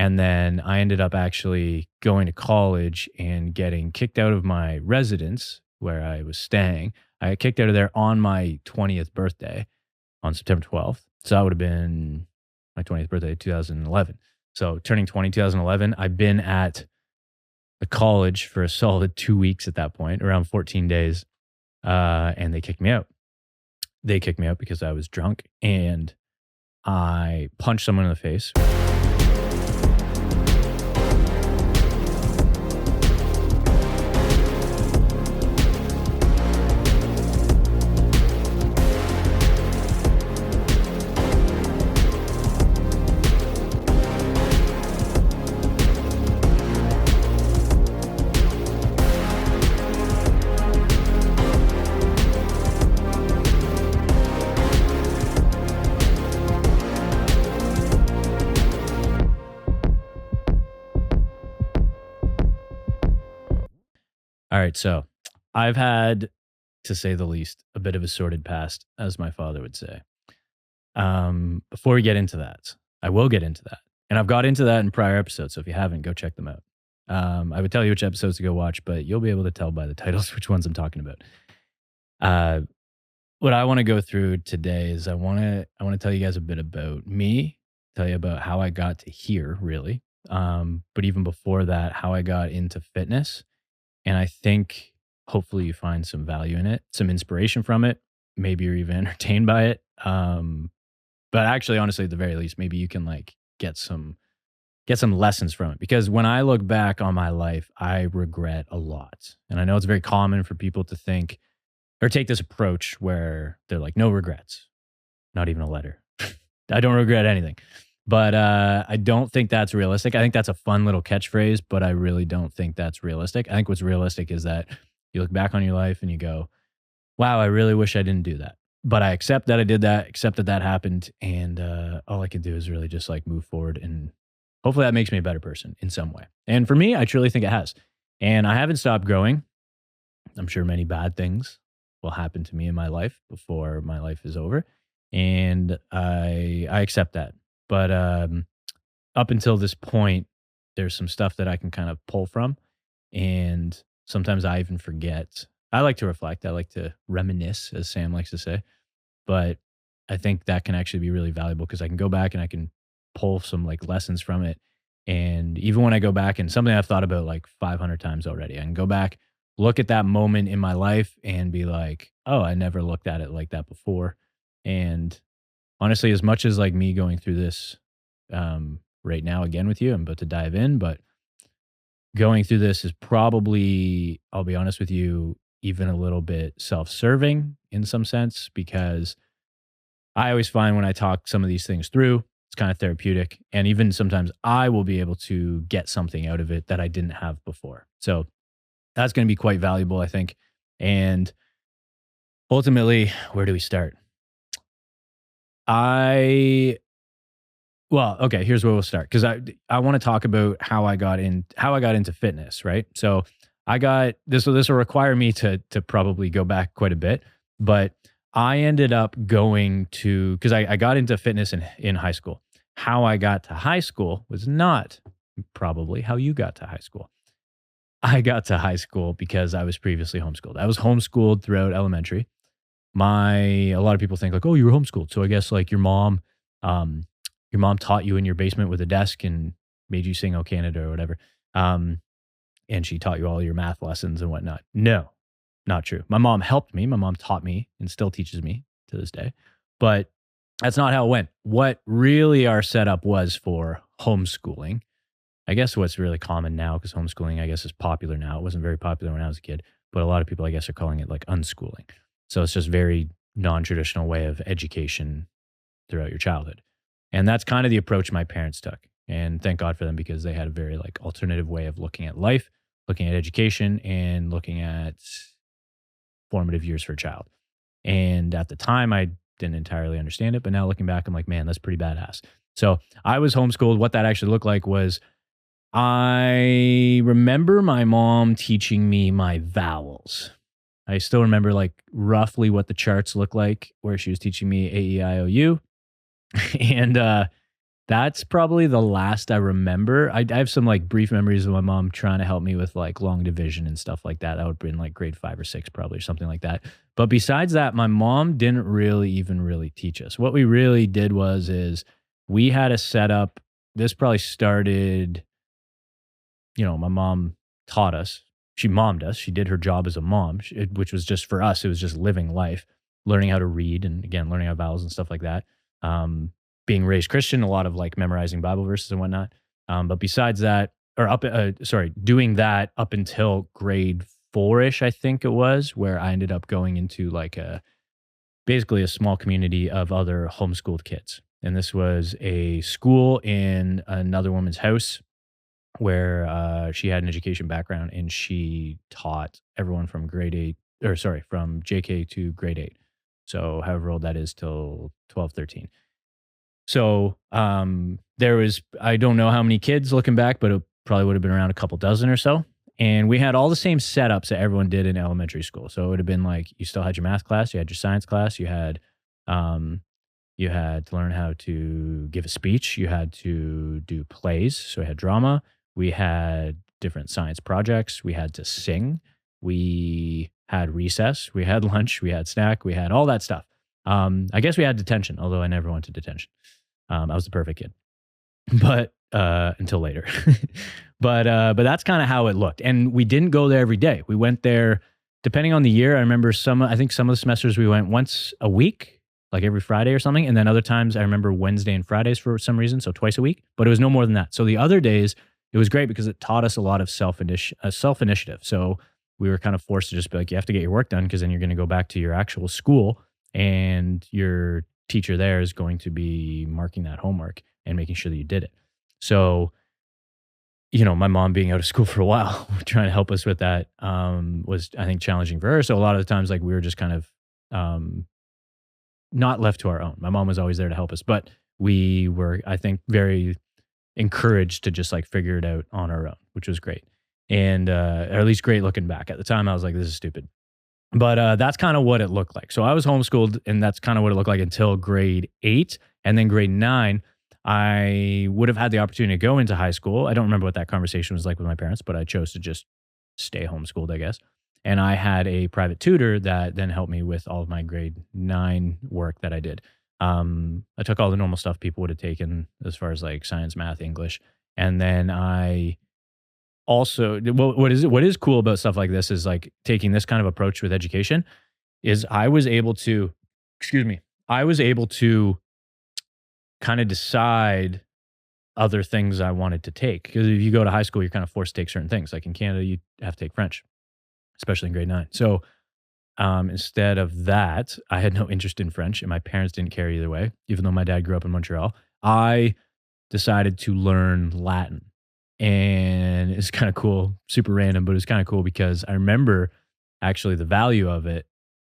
And then I ended up actually going to college and getting kicked out of my residence where I was staying. I got kicked out of there on my 20th birthday on September 12th. So that would have been my 20th birthday, 2011. So turning 20, 2011, I've been at the college for a solid 2 weeks at that point, around 14 days. And they kicked me out. They kicked me out because I was drunk and I punched someone in the face. All right, so I've had, to say the least, a bit of a sordid past, as my father would say. Before we get into that, I will get into that. And I've got into that in prior episodes, so if you haven't, go check them out. I would tell you which episodes to go watch, but you'll be able to tell by the titles which ones I'm talking about. What I want to go through today is I want to tell you guys a bit about me, tell you about how I got to here, really. But even before that, how I got into fitness. And I think hopefully you find some value in it, some inspiration from it. Maybe you're even entertained by it. But actually, honestly, at the very least, maybe you can like get some lessons from it. Because when I look back on my life, I regret a lot. And I know it's very common for people to think or take this approach where they're like, no regrets, not even a letter. I don't regret anything. But I don't think that's realistic. I think that's a fun little catchphrase, but I really don't think that's realistic. I think what's realistic is that you look back on your life and you go, wow, I really wish I didn't do that. But I accept that I did that, accept that that happened. And all I can do is really just like move forward. And hopefully that makes me a better person in some way. And for me, I truly think it has. And I haven't stopped growing. I'm sure many bad things will happen to me in my life before my life is over. And I accept that. But up until this point, there's some stuff that I can kind of pull from. And sometimes I even forget. I like to reflect. I like to reminisce, as Sam likes to say. But I think that can actually be really valuable because I can go back and I can pull some like lessons from it. And even when I go back and something I've thought about like 500 times already, I can go back, look at that moment in my life and be like, oh, I never looked at it like that before. And honestly, as much as like me going through this right now again with you, I'm about to dive in, but going through this is probably, I'll be honest with you, even a little bit self-serving in some sense, because I always find when I talk some of these things through, it's kind of therapeutic. And even sometimes I will be able to get something out of it that I didn't have before. So that's going to be quite valuable, I think. And ultimately, where do we start? Well, okay, here's where we'll start because I want to talk about how I got into fitness, right? So I got this will require me to probably go back quite a bit, but I ended up going to because I got into fitness in high school. How I got to high school was not probably how you got to high school. I got to high school because I was previously homeschooled. I was homeschooled throughout elementary. A lot of people think like, oh, you were homeschooled. So I guess like your mom taught you in your basement with a desk and made you sing "Oh Canada" or whatever. And she taught you all your math lessons and whatnot. No, not true. My mom helped me. My mom taught me and still teaches me to this day. But that's not how it went. What really our setup was for homeschooling, I guess what's really common now, because homeschooling, I guess, is popular now. It wasn't very popular when I was a kid, but a lot of people, I guess, are calling it like unschooling. So it's just very non-traditional way of education throughout your childhood. And that's kind of the approach my parents took. And thank God for them because they had a very like alternative way of looking at life, looking at education, and looking at formative years for a child. And at the time, I didn't entirely understand it. But now looking back, I'm like, man, that's pretty badass. So I was homeschooled. What that actually looked like was I remember my mom teaching me my vowels. I still remember like roughly what the charts look like where she was teaching me A, E, I, O, U. And That's probably the last I remember. I have some, like, brief memories of my mom trying to help me with, like, long division and stuff like that. That would have been, like, grade 5 or 6 probably or something like that. But besides that, my mom didn't really even really teach us. What we really did is we had a setup. This probably started, my mom taught us. She mommed us. She did her job as a mom, which was just for us. It was just living life, learning how to read, and again, learning how vowels and stuff like that. Being raised Christian, a lot of like memorizing Bible verses and whatnot. But besides that, doing that up until grade 4-ish, I think it was, where I ended up going into like basically a small community of other homeschooled kids. And this was a school in another woman's house where she had an education background and she taught everyone from from JK to grade 8. So however old that is till 12, 13. So there was, I don't know how many kids looking back, but it probably would have been around a couple dozen or so. And we had all the same setups that everyone did in elementary school. So it would have been like, you still had your math class, you had your science class, um, you had to learn how to give a speech, you had to do plays. So we had drama, we had different science projects, we had to sing, we had recess, we had lunch, we had snack, we had all that stuff. I guess we had detention, although I never went to detention. I was the perfect kid, but until later. But that's kind of how it looked. And we didn't go there every day. We went there depending on the year. I remember I think some of the semesters we went once a week, like every Friday or something. And then other times I remember Wednesday and Fridays for some reason, so twice a week. But it was no more than that. So the other days, it was great because it taught us a lot of self-initiative. So we were kind of forced to just be like, you have to get your work done because then you're going to go back to your actual school and your teacher there is going to be marking that homework and making sure that you did it. So, my mom being out of school for a while, trying to help us with that was, I think, challenging for her. So a lot of the times, like, we were just kind of not left to our own. My mom was always there to help us, but we were, I think, very encouraged to just like figure it out on our own, which was great. And or at least great looking back. At the time, I was like, this is stupid. But that's kind of what it looked like. So I was homeschooled, and that's kind of what it looked like until grade 8. And then grade 9, I would have had the opportunity to go into high school. I don't remember what that conversation was like with my parents, but I chose to just stay homeschooled, I guess. And I had a private tutor that then helped me with all of my grade 9 work that I did. I took all the normal stuff people would have taken as far as like science, math, English. And then I also, what is cool about stuff like this is like taking this kind of approach with education is I was able to kind of decide other things I wanted to take. Because if you go to high school, you're kind of forced to take certain things. Like in Canada, you have to take French, especially in grade 9. So instead of that, I had no interest in French and my parents didn't care either way. Even though my dad grew up in Montreal, I decided to learn Latin. And it's kind of cool, super random, but it's kind of cool because I remember actually the value of it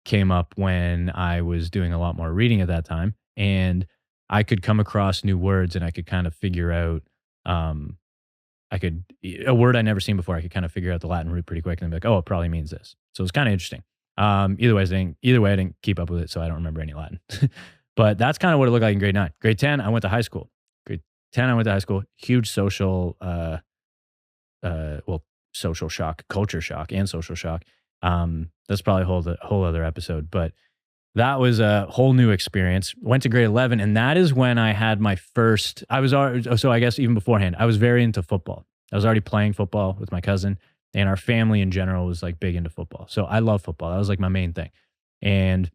came up when I was doing a lot more reading at that time. And I could come across new words and I could kind of figure out, a word I'd never seen before, I could kind of figure out the Latin root pretty quick and be like, oh, it probably means this. So it's kind of interesting. Either way, I didn't keep up with it, so I don't remember any Latin. But that's kind of what it looked like in grade 9. Grade 10, I went to high school. Grade 10, I went to high school. Huge social, social shock, culture shock, and social shock. That's probably a whole other episode. But that was a whole new experience. Went to grade 11, and that is when I had my first. So I guess even beforehand, I was very into football. I was already playing football with my cousin, and our family in general was like big into football. So I love football. That was like my main thing, and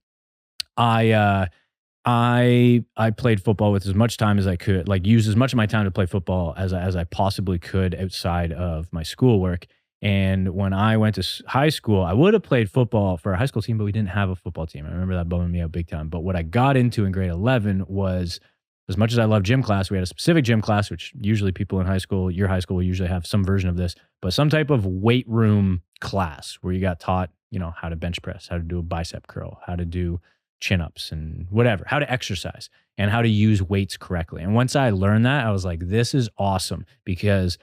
I played football with as much time as I could, like use as much of my time to play football as I possibly could outside of my schoolwork. And when I went to high school, I would have played football for a high school team, but we didn't have a football team. I remember that bumming me out big time. But what I got into in grade 11 was, as much as I love gym class, we had a specific gym class, which usually people in your high school will usually have some version of this, but some type of weight room class where you got taught, how to bench press, how to do a bicep curl, how to do chin-ups and whatever, how to exercise and how to use weights correctly. And once I learned that, I was like, this is awesome because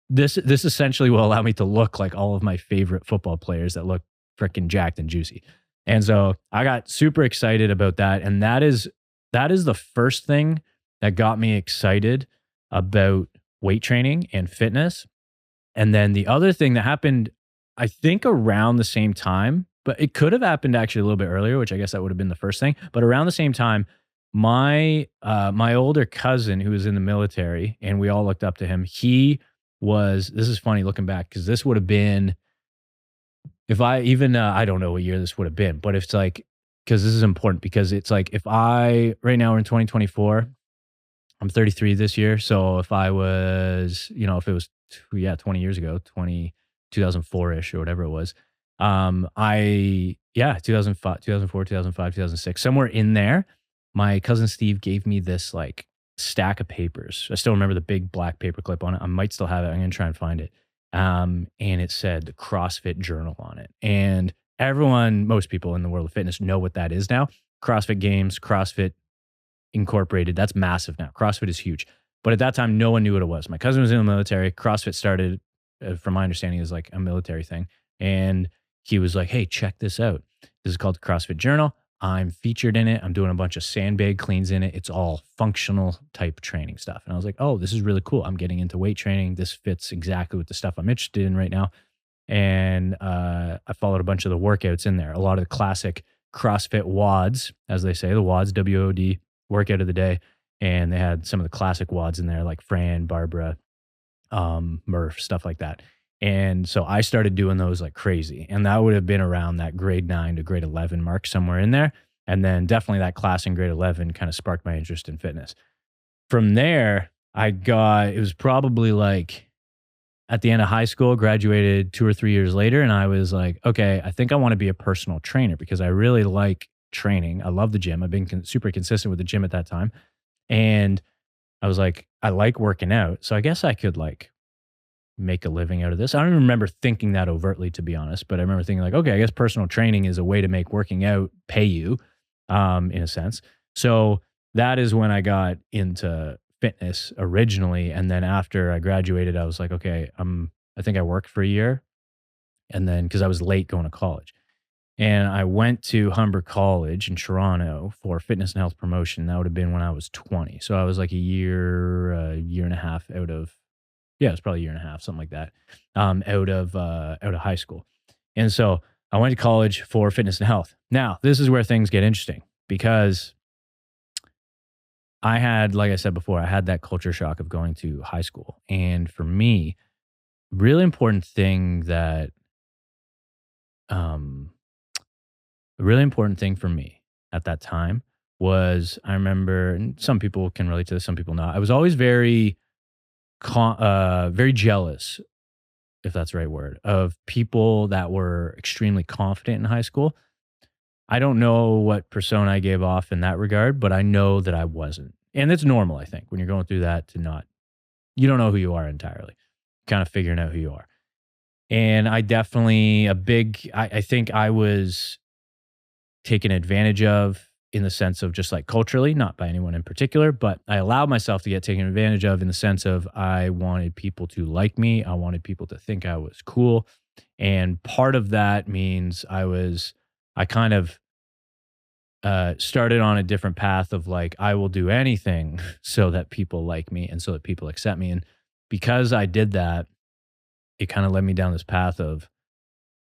this essentially will allow me to look like all of my favorite football players that look freaking jacked and juicy. And so I got super excited about that. And that is the first thing that got me excited about weight training and fitness. And then the other thing that happened, I think around the same time, but it could have happened actually a little bit earlier, which I guess that would have been the first thing. But around the same time, my older cousin who was in the military, and we all looked up to him. He was. This is funny looking back because this would have been if I even I don't know what year this would have been, but if it's like because this is important because it's like if I right now we're in 2024. I'm 33 this year. So if I was, if it was, 20 years ago, 2004 ish or whatever it was, 2005, 2004, 2005, 2006, somewhere in there, my cousin Steve gave me this like stack of papers. I still remember the big black paper clip on it. I might still have it. I'm going to try and find it. And it said the CrossFit Journal on it. And most people in the world of fitness know what that is now. CrossFit Games, CrossFit Incorporated. That's massive now. CrossFit is huge. But at that time, no one knew what it was. My cousin was in the military. CrossFit started, from my understanding, is like a military thing. And he was like, hey, check this out. This is called the CrossFit Journal. I'm featured in it. I'm doing a bunch of sandbag cleans in it. It's all functional type training stuff. And I was like, oh, this is really cool. I'm getting into weight training. This fits exactly with the stuff I'm interested in right now. And I followed a bunch of the workouts in there. A lot of the classic CrossFit WODs, as they say, the WODs, WOD, workout of the day. And they had some of the classic WODs in there, like Fran, Barbara, Murph, stuff like that. And so I started doing those like crazy. And that would have been around that grade 9 to grade 11 mark, somewhere in there. And then definitely that class in grade 11 kind of sparked my interest in fitness. From there, it was probably like at the end of high school, graduated 2 or 3 years later. And I was like, okay, I think I want to be a personal trainer because I really like training. I love the gym. I've been super consistent with the gym at that time. And I was like, I like working out. So I guess I could like make a living out of this. I don't even remember thinking that overtly, to be honest, but I remember thinking like, okay, I guess personal training is a way to make working out pay you, in a sense. So that is when I got into fitness originally. And then after I graduated, I was like, okay, I think I worked for a year. And then, cause I was late going to college. And I went to Humber College in Toronto for fitness and health promotion. That would have been when I was 20. So I was like a year and a half out of, it was probably a year and a half, something like that, out of high school. And so I went to college for fitness and health. Now, this is where things get interesting because I had, like I said before, I had that culture shock of going to high school. And for me, really important thing that, a really important thing for me at that time was I remember, and some people can relate to this, some people not. I was always very, very jealous, if that's the right word, of people that were extremely confident in high school. I don't know what persona I gave off in that regard, but I know that I wasn't. And it's normal, I think, when you're going through that you don't know who you are entirely, kind of figuring out who you are. And I definitely, I think I was taken advantage of in the sense of just like culturally, not by anyone in particular, but I allowed myself to get taken advantage of in the sense of I wanted people to like me. I wanted people to think I was cool. And part of that means I kind of started on a different path of like, I will do anything so that people like me and so that people accept me. And because I did that, it kind of led me down this path of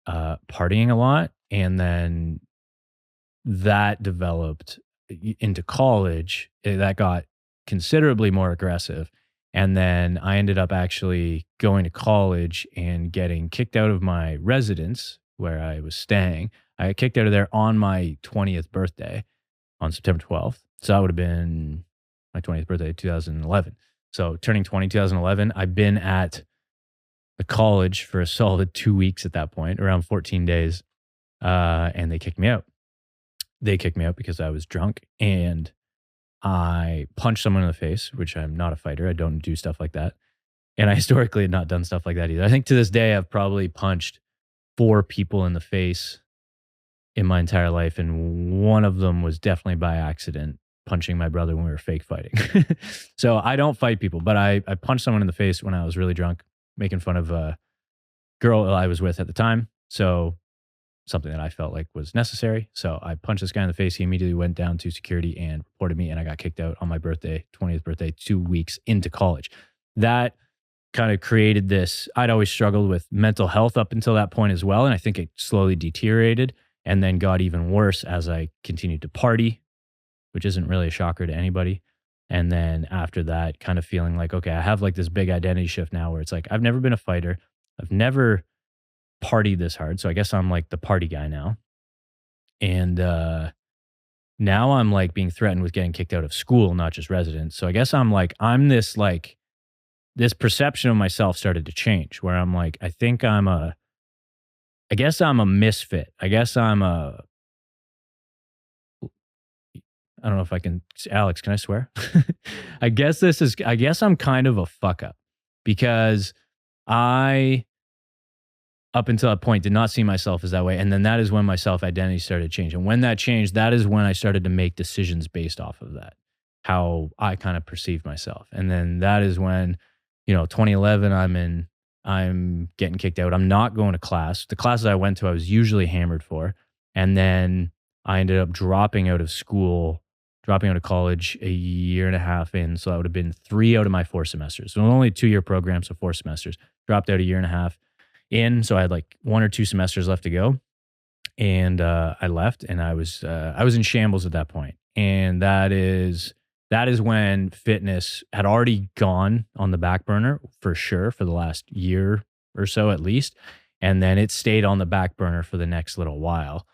partying a lot. And then that developed into college. That got considerably more aggressive. And then I ended up actually going to college and getting kicked out of my residence where I was staying. I got kicked out of there on my 20th birthday on September 12th. So that would have been my 20th birthday, 2011. So turning 20, 2011, I've been at the college for a solid 2 weeks at that point, around 14 days. And they kicked me out. They kicked me out because I was drunk and I punched someone in the face, which I'm not a fighter. I don't do stuff like that. And I historically had not done stuff like that either. I think to this day, I've probably punched 4 people in the face in my entire life. And one of them was definitely by accident, punching my brother when we were fake fighting. So I don't fight people, but I punched someone in the face when I was really drunk, making fun of a girl I was with at the time. So something that I felt like was necessary. So I punched this guy in the face. He immediately went down to security and reported me, and I got kicked out on my birthday, 20th birthday, 2 weeks into college. That kind of created this. I'd always struggled with mental health up until that point as well. And I think it slowly deteriorated and then got even worse as I continued to party, which isn't really a shocker to anybody. And then after that, kind of feeling like, okay, I have like this big identity shift now where it's like, I've never been a fighter. I've never partied this hard. So I guess I'm like the party guy now. And now I'm like being threatened with getting kicked out of school, not just residence. So I guess I'm this like, this perception of myself started to change where I'm like, I guess I'm a misfit. I don't know if I can, Alex, can I swear? I guess I'm kind of a fuck up because I, up until that point, did not see myself as that way. And then that is when my self identity started changing. And when that changed, that is when I started to make decisions based off of that, how I kind of perceived myself. And then that is when, 2011, I'm getting kicked out. I'm not going to class. The classes I went to, I was usually hammered for. And then I ended up dropping out of school, dropping out of college a year and a half in. So that would have been 3 out of my 4 semesters. So only a 2-year program, so 4 semesters. Dropped out a year and a half in. So I had like 1 or 2 semesters left to go. And I left and I was in shambles at that point. And that is when fitness had already gone on the back burner for sure for the last year or so at least. And then it stayed on the back burner for the next little while.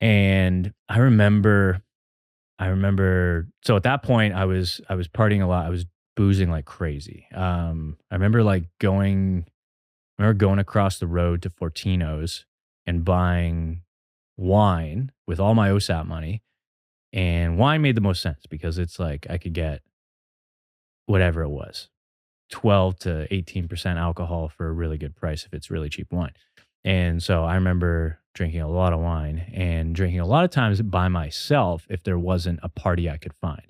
And I remember, so at that point I was partying a lot. I was boozing like crazy. I remember going across the road to Fortino's and buying wine with all my OSAP money. And wine made the most sense because it's like I could get whatever it was, 12 to 18% alcohol for a really good price if it's really cheap wine. And so I remember drinking a lot of wine and drinking a lot of times by myself if there wasn't a party I could find.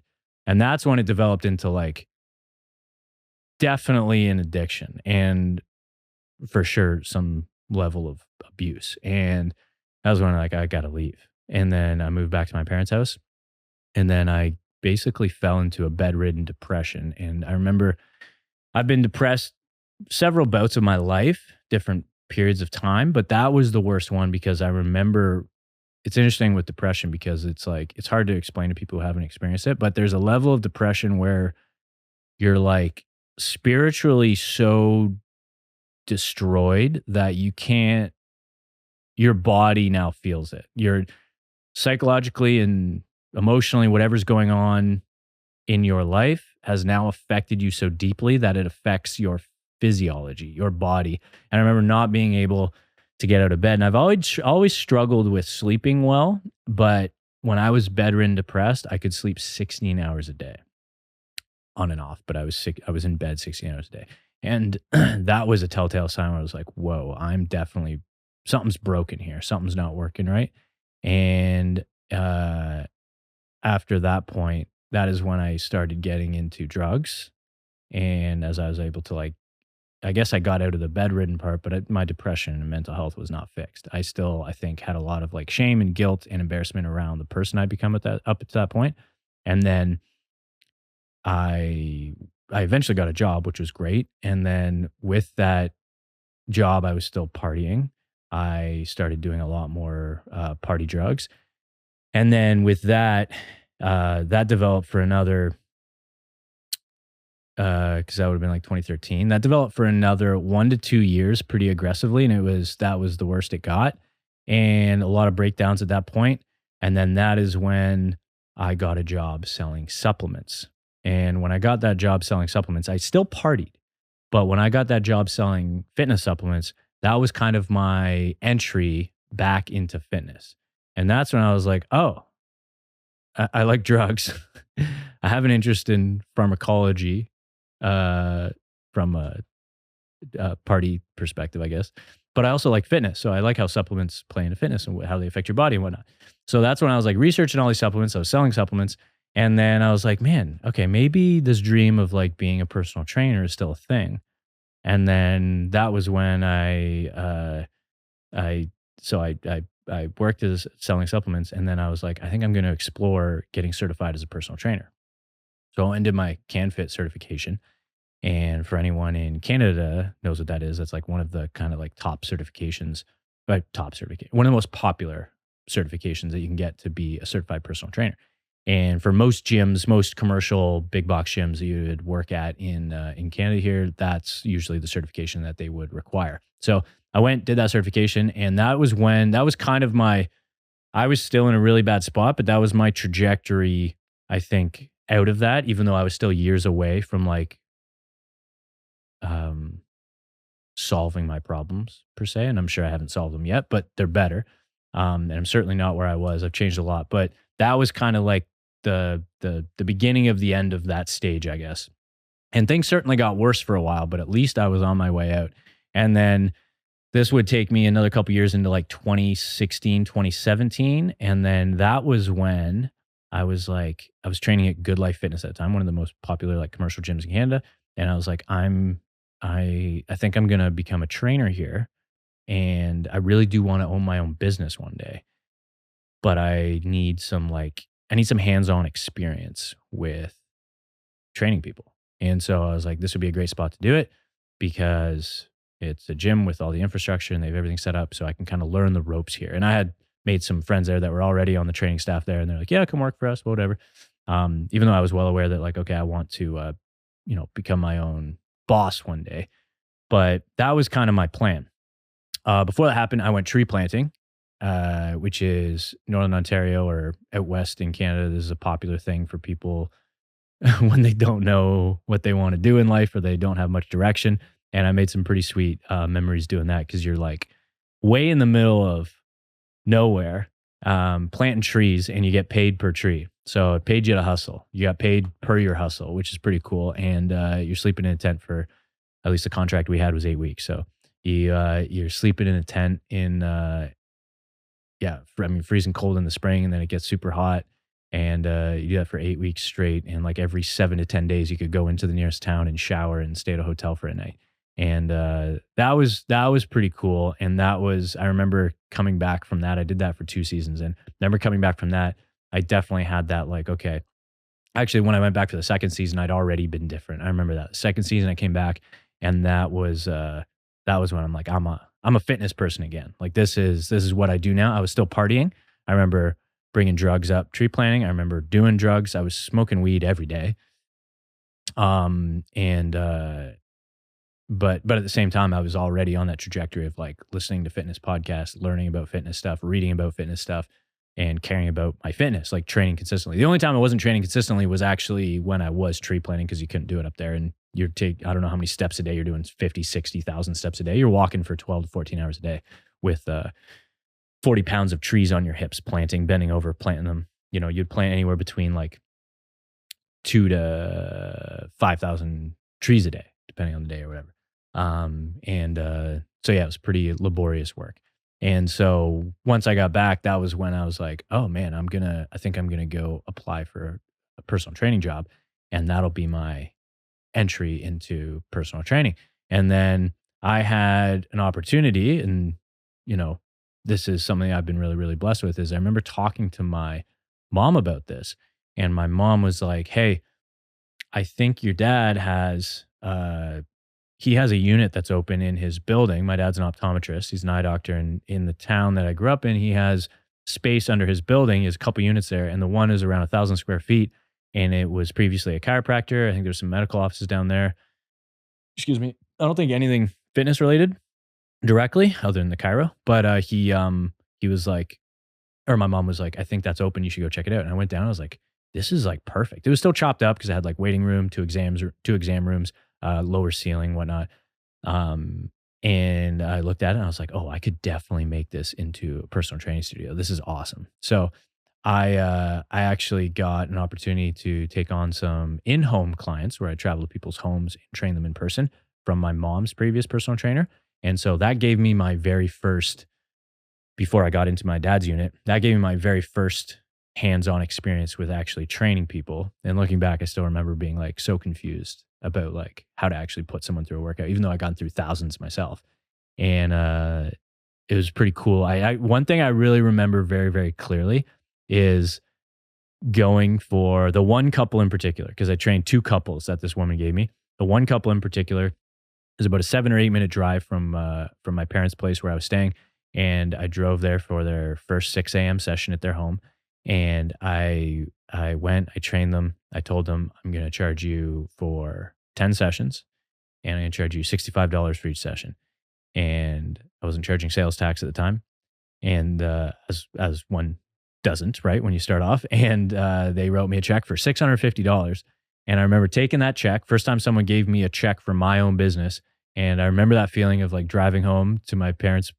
And that's when it developed into like definitely an addiction and for sure some level of abuse. And that was when I got to leave. And then I moved back to my parents' house. And then I basically fell into a bedridden depression. And I remember I've been depressed several bouts of my life, different periods of time, but that was the worst one because I remember it's interesting with depression because it's like, it's hard to explain to people who haven't experienced it, but there's a level of depression where you're like spiritually so destroyed that your body now feels it. You're psychologically and emotionally, whatever's going on in your life has now affected you so deeply that it affects your physiology, your body. And I remember not being able to get out of bed. And I've always struggled with sleeping well, but when I was bedridden depressed, I could sleep 16 hours a day on and off, but I was in bed 16 hours a day. And that was a telltale sign where I was like, whoa, something's broken here. Something's not working right. And after that point, that is when I started getting into drugs. And as I was able to I guess I got out of the bedridden part, but my depression and mental health was not fixed. I still, I think, had a lot of shame and guilt and embarrassment around the person I'd become up to that point. And then I eventually got a job, which was great. And then with that job, I was still partying. I started doing a lot more party drugs. And then with that, that developed for another, because that would have been 2013. That developed for another 1 to 2 years pretty aggressively. And that was the worst it got. And a lot of breakdowns at that point. And then that is when I got a job selling supplements. And when I got that job selling supplements, I still partied. But when I got that job selling fitness supplements, that was kind of my entry back into fitness. And that's when I was like, oh, I like drugs. I have an interest in pharmacology from a party perspective, I guess. But I also like fitness. So I like how supplements play into fitness and how they affect your body and whatnot. So that's when I was researching all these supplements. I was selling supplements. And then I was like, man, okay, maybe this dream of being a personal trainer is still a thing. And then that was when I I worked as selling supplements, and then I was like, I think I'm going to explore getting certified as a personal trainer. So I did my CanFit certification. And for anyone in Canada knows what that is, that's like one of the kind of like top certifications, top certificate, one of the most popular certifications that you can get to be a certified personal trainer. And for most gyms, most commercial big box gyms that you would work at in Canada here, that's usually the certification that they would require. So I went, did that certification, and that was kind of my, I was still in a really bad spot, but that was my trajectory, I think, out of that, even though I was still years away from like um, solving my problems per se. And I'm sure I haven't solved them yet, but they're better. And I'm certainly not where I was. I've changed a lot, but that was kind of like the beginning of the end of that stage, I guess. And things certainly got worse for a while, but at least I was on my way out. And then this would take me another couple years into like 2016, 2017. And then that was when I was like, I was training at Good Life Fitness at the time, one of the most popular like commercial gyms in Canada. And I was like, I think I'm gonna become a trainer here. And I really do want to own my own business one day. But I need some hands-on experience with training people. And so I was like, this would be a great spot to do it because it's a gym with all the infrastructure and they have everything set up so I can kind of learn the ropes here. And I had made some friends there that were already on the training staff there and they're like, yeah, come work for us, whatever. Even though I was well aware that like, okay, I want to, become my own boss one day. But that was kind of my plan. Before that happened, I went tree planting, which is Northern Ontario or out west in Canada. This is a popular thing for people when they don't know what they want to do in life or they don't have much direction. And I made some pretty sweet memories doing that because you're like way in the middle of nowhere, planting trees, and you get paid per tree. So it paid you to hustle. You got paid per your hustle, which is pretty cool. And you're sleeping in a tent for at least the contract we had was 8 weeks. So you're sleeping in a tent in freezing cold in the spring, and then it gets super hot. And you do that for 8 weeks straight. And like every 7 to 10 days, you could go into the nearest town and shower and stay at a hotel for a night. And that was pretty cool. And I remember coming back from that. I did that for 2 seasons, and remember coming back from that, I definitely had that like, okay. Actually, when I went back for the second season, I'd already been different. I remember that second season I came back, and that was when I'm like, I'm a fitness person again. Like this is what I do now. I was still partying. I remember bringing drugs up tree planting. I remember doing drugs. I was smoking weed every day. And but at the same time, I was already on that trajectory of like listening to fitness podcasts, learning about fitness stuff, reading about fitness stuff, and caring about my fitness, like training consistently. The only time I wasn't training consistently was actually when I was tree planting because you couldn't do it up there. And I don't know how many steps a day you're doing, 50, 60,000 steps a day. You're walking for 12 to 14 hours a day with 40 pounds of trees on your hips, planting, bending over, planting them. You'd plant anywhere between like 2 to 5,000 trees a day, depending on the day or whatever. So yeah, it was pretty laborious work. And so once I got back, that was when I was like, oh man, I think I'm gonna go apply for a personal training job, and that'll be my entry into personal training. And then I had an opportunity, and you know, this is something I've been really, really blessed with, is I remember talking to my mom about this, and my mom was like, hey, I think your dad he has a unit that's open in his building. My dad's an optometrist. He's an eye doctor. And in the town that I grew up in, he has space under his building. He has a couple units there. And the one is around 1,000 square feet. And it was previously a chiropractor. I think there's some medical offices down there. Excuse me. I don't think anything fitness related directly other than the chiro. But he was like, or my mom was like, I think that's open. You should go check it out. And I went down. I was like, this is like perfect. It was still chopped up because I had like waiting room, two exam rooms, lower ceiling, whatnot. And I looked at it and I was like, oh, I could definitely make this into a personal training studio. This is awesome. So I actually got an opportunity to take on some in-home clients where I travel to people's homes and train them in person from my mom's previous personal trainer. And so that gave me my very first, before I got into my dad's unit, that gave me my very first hands-on experience with actually training people. And looking back, I still remember being like so confused about like how to actually put someone through a workout, even though I gone through thousands myself. And it was pretty cool. I one thing I really remember very, very clearly is going for the one couple in particular, because I trained 2 couples that this woman gave me. The one couple in particular is about a 7 or 8 minute drive from my parents' place where I was staying, and I drove there for their first 6 a.m. session at their home, and I went, I trained them, I told them, "I'm gonna charge you for 10 sessions, and I'm gonna charge you $65 for each session." And I wasn't charging sales tax at the time, and as one doesn't, right, when you start off. And they wrote me a check for $650. And I remember taking that check, first time someone gave me a check for my own business. And I remember that feeling of like driving home to my parents'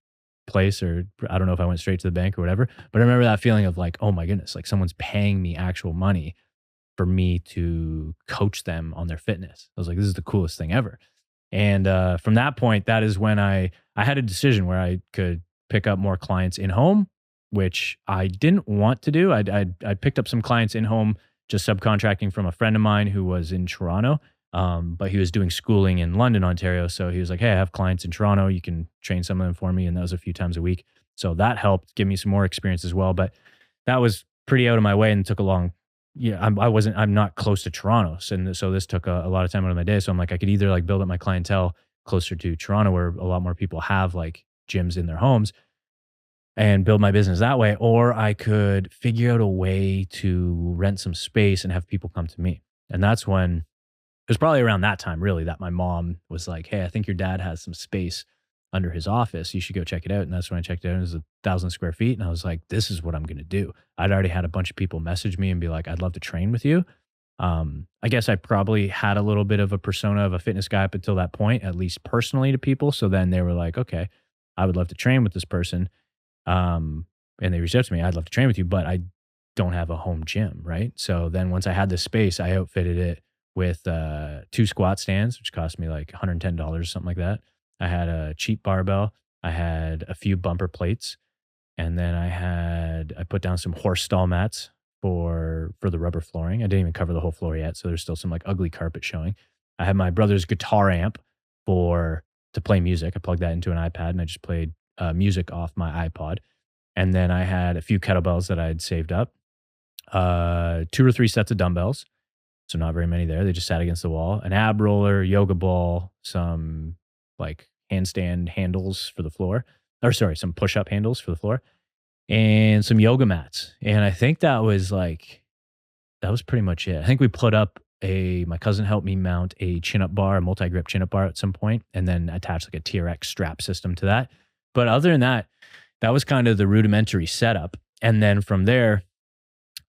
place, or I don't know if I went straight to the bank or whatever, but I remember that feeling of like, oh my goodness, like someone's paying me actual money for me to coach them on their fitness. I was like, this is the coolest thing ever. And from that point, that is when I had a decision where I could pick up more clients in home, which I didn't want to do. I picked up some clients in home just subcontracting from a friend of mine who was in Toronto, but he was doing schooling in London, Ontario. So he was like, "Hey, I have clients in Toronto. You can train some of them for me," and that was a few times a week. So that helped give me some more experience as well. But that was pretty out of my way and took a long. Yeah, I'm not close to Toronto, so this took a lot of time out of my day. So I'm like, I could either like build up my clientele closer to Toronto, where a lot more people have like gyms in their homes, and build my business that way, or I could figure out a way to rent some space and have people come to me. And that's when it was probably around that time, really, that my mom was like, "Hey, I think your dad has some space under his office. You should go check it out." And that's when I checked it out. It was 1,000 square feet. And I was like, this is what I'm going to do. I'd already had a bunch of people message me and be like, "I'd love to train with you." I guess I probably had a little bit of a persona of a fitness guy up until that point, at least personally to people. So then they were like, okay, I would love to train with this person. Um, and they reached out to me, "I'd love to train with you, but I don't have a home gym." Right. So then once I had this space, I outfitted it with 2 squat stands, which cost me like $110, something like that. I had a cheap barbell. I had a few bumper plates. And then I put down some horse stall mats for the rubber flooring. I didn't even cover the whole floor yet, so there's still some like ugly carpet showing. I had my brother's guitar amp for to play music. I plugged that into an iPad and I just played music off my iPod. And then I had a few kettlebells that I'd saved up, 2 or 3 sets of dumbbells, so not very many there. They just sat against the wall. An ab roller, yoga ball, some like handstand handles for the floor, or sorry, some push up handles for the floor, and some yoga mats. And I think that was pretty much it. I think we put up my cousin helped me mount a chin up bar, a multi grip chin up bar at some point, and then attach like a TRX strap system to that. But other than that, that was kind of the rudimentary setup. And then from there,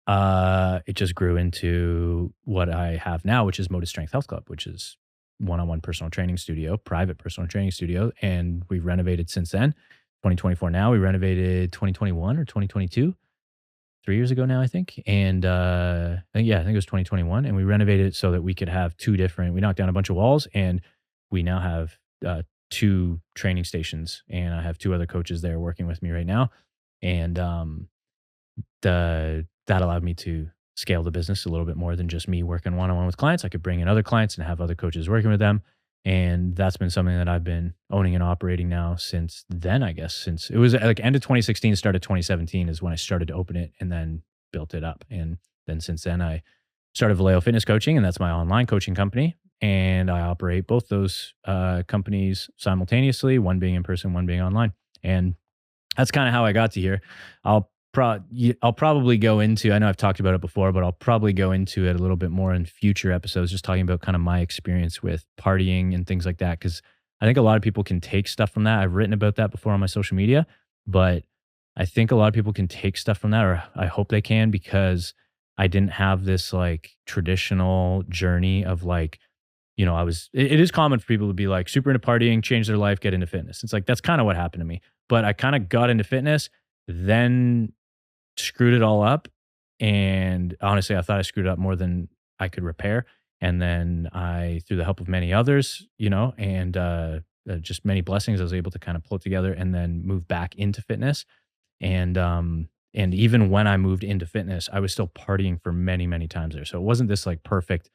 it just grew into what I have now, which is Modus Strength Health Club, which is one-on-one personal training studio, private personal training studio. And we've renovated since then, 2024 now. We renovated 2021 or 2022, 3 years ago now, I think. And I think it was 2021. And we renovated it so that we could have we knocked down a bunch of walls, and we now have 2 training stations. And I have 2 other coaches there working with me right now. And that allowed me to scale the business a little bit more than just me working one-on-one with clients. I could bring in other clients and have other coaches working with them. And that's been something that I've been owning and operating now since then, I guess. Since it was like end of 2016, start of 2017 is when I started to open it and then built it up. And then since then, I started Vallejo Fitness Coaching, and that's my online coaching company. And I operate both those companies simultaneously, one being in person, one being online. And that's kind of how I got to here. I'll probably go into, I know I've talked about it before, but I'll probably go into it a little bit more in future episodes, just talking about kind of my experience with partying and things like that. Cause I think a lot of people can take stuff from that. I've written about that before on my social media, but I think a lot of people can take stuff from that, or I hope they can, because I didn't have this like traditional journey of like, it is common for people to be like super into partying, change their life, get into fitness. It's like, that's kind of what happened to me, but I kind of got into fitness, then screwed it all up. And honestly, I thought I screwed up more than I could repair. And then through the help of many others, and just many blessings, I was able to kind of pull it together and then move back into fitness. And even when I moved into fitness, I was still partying for many, many times there. So it wasn't this like perfect,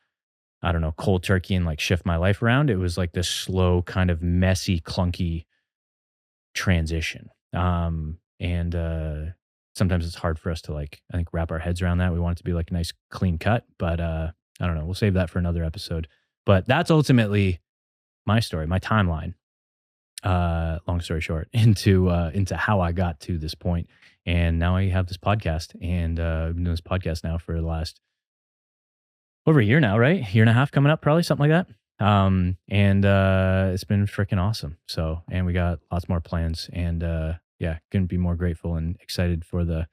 I don't know, cold turkey and like shift my life around. It was like this slow, kind of messy, clunky transition. And sometimes it's hard for us to like, I think, wrap our heads around that. We want it to be like a nice clean cut, but I don't know. We'll save that for another episode. But that's ultimately my story, my timeline. Long story short, into how I got to this point, and now I have this podcast, and I've been doing this podcast now for the last over a year now, right? Year and a half coming up, probably something like that. And it's been freaking awesome. So, and we got lots more plans, and yeah, couldn't be more grateful and excited for the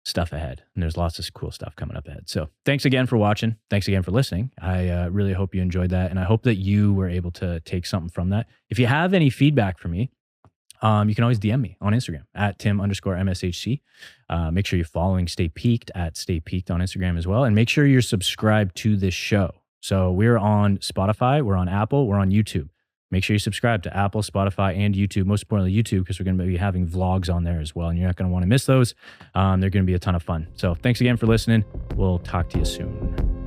stuff ahead. And there's lots of cool stuff coming up ahead. So thanks again for watching. Thanks again for listening. I really hope you enjoyed that. And I hope that you were able to take something from that. If you have any feedback for me, you can always DM me on Instagram at Tim_MSHC. Make sure you're following Stay Peaked at Stay Peaked on Instagram as well. And make sure you're subscribed to this show. So we're on Spotify, we're on Apple, we're on YouTube. Make sure you subscribe to Apple, Spotify, and YouTube. Most importantly, YouTube, because we're going to be having vlogs on there as well. And you're not going to want to miss those. They're going to be a ton of fun. So thanks again for listening. We'll talk to you soon.